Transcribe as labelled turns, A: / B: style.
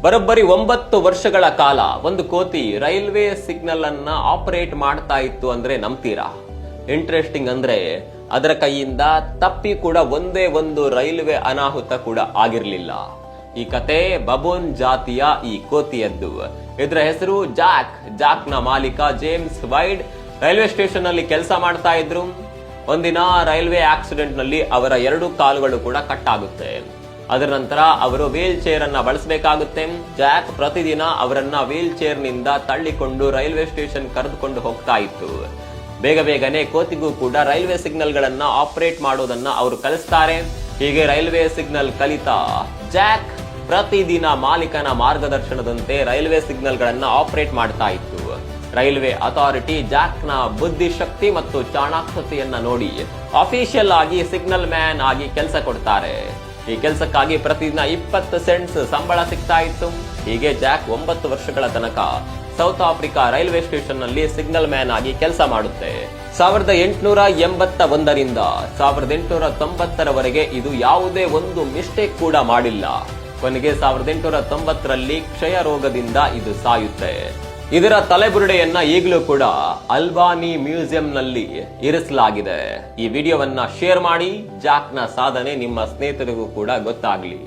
A: ಬರೋಬ್ಬರಿ 9 ವರ್ಷಗಳ ಕಾಲ ಒಂದು ಕೋತಿ ರೈಲ್ವೆ ಸಿಗ್ನಲ್ ಅನ್ನ ಆಪರೇಟ್ ಮಾಡ್ತಾ ಇತ್ತು ಅಂದ್ರೆ ನಂಬ್ತೀರಾ? ಇಂಟ್ರೆಸ್ಟಿಂಗ್ ಅಂದ್ರೆ ಅದರ ಕೈಯಿಂದ ತಪ್ಪಿ ಕೂಡ ಒಂದೇ ಒಂದು ರೈಲ್ವೆ ಅನಾಹುತ ಕೂಡ ಆಗಿರ್ಲಿಲ್ಲ. ಈ ಕತೆ ಬಬೂನ್ ಜಾತಿಯ ಈ ಕೋತಿಯದ್ದು. ಇದರ ಹೆಸರು ಜಾಕ್ ನ ಮಾಲೀಕ ಜೇಮ್ಸ್ ವೈಡ್ ರೈಲ್ವೆ ಸ್ಟೇಷನ್ ನಲ್ಲಿ ಕೆಲಸ ಮಾಡ್ತಾ ಇದ್ರು. ಒಂದಿನ ರೈಲ್ವೆ ಆಕ್ಸಿಡೆಂಟ್ ನಲ್ಲಿ ಅವರ 2 ಕಾಲುಗಳು ಕೂಡ ಕಟ್ ಆಗುತ್ತೆ. ಅದರ ನಂತರ ಅವರು ವೀಲ್ ಚೇರ್ ಅನ್ನ ಬಳಸಬೇಕಾಗುತ್ತೆ. ಜಾಕ್ ಪ್ರತಿದಿನ ಅವರನ್ನ ವೀಲ್ ಚೇರ್ ನಿಂದ ತಳ್ಳಿಕೊಂಡು ರೈಲ್ವೆ ಸ್ಟೇಷನ್ ಕರೆದುಕೊಂಡು ಹೋಗ್ತಾ ಇತ್ತು. ಬೇಗನೆ ಕೋತಿಗೂ ಕೂಡ ರೈಲ್ವೆ ಸಿಗ್ನಲ್ ಗಳನ್ನ ಆಪರೇಟ್ ಮಾಡೋದನ್ನ ಅವರು ಕಲಿಸ್ತಾರೆ. ಹೀಗೆ ರೈಲ್ವೆ ಸಿಗ್ನಲ್ ಕಲಿತಾ ಜಾಕ್ ಪ್ರತಿದಿನ ಮಾಲೀಕನ ಮಾರ್ಗದರ್ಶನದಂತೆ ರೈಲ್ವೆ ಸಿಗ್ನಲ್ ಗಳನ್ನ ಆಪರೇಟ್ ಮಾಡ್ತಾ ಇತ್ತು. ರೈಲ್ವೆ ಅಥಾರಿಟಿ ಜಾಕ್ ನ ಬುದ್ಧಿಶಕ್ತಿ ಮತ್ತು ಚಾಣಾಕ್ಷತೆಯನ್ನ ನೋಡಿ ಅಫಿಷಿಯಲ್ ಆಗಿ ಸಿಗ್ನಲ್ ಮ್ಯಾನ್ ಆಗಿ ಕೆಲಸ ಕೊಡ್ತಾರೆ. ಈ ಕೆಲಸಕ್ಕಾಗಿ ಪ್ರತಿದಿನ 20 ಸೆಂಟ್ಸ್ ಸಂಬಳ ಸಿಗ್ತಾ ಇತ್ತು. ಹೀಗೆ ಜಾಕ್ 9 ವರ್ಷಗಳ ತನಕ ಸೌತ್ ಆಫ್ರಿಕಾ ರೈಲ್ವೆ ಸ್ಟೇಷನ್ ನಲ್ಲಿ ಸಿಗ್ನಲ್ ಮ್ಯಾನ್ ಆಗಿ ಕೆಲಸ ಮಾಡುತ್ತೆ. 1881 ರಿಂದ 1890 ಇದು ಯಾವುದೇ ಒಂದು ಮಿಸ್ಟೇಕ್ ಕೂಡ ಮಾಡಿಲ್ಲ. ಕೊನೆಗೆ 1890ರಲ್ಲಿ ಕ್ಷಯ ರೋಗದಿಂದ ಇದು ಸಾಯುತ್ತೆ. ಇದರ ತಲೆಬುರುಡೆಯನ್ನ ಈಗಲೂ ಕೂಡ ಅಲ್ಬಾನಿ ಮ್ಯೂಸಿಯಂ ನಲ್ಲಿ ಇರಿಸಲಾಗಿದೆ. ಈ ವಿಡಿಯೋವನ್ನ ಶೇರ್ ಮಾಡಿ, ಜಾಕ್ ನ ಸಾಧನೆ ನಿಮ್ಮ ಸ್ನೇಹಿತರಿಗೂ ಕೂಡ ಗೊತ್ತಾಗ್ಲಿ.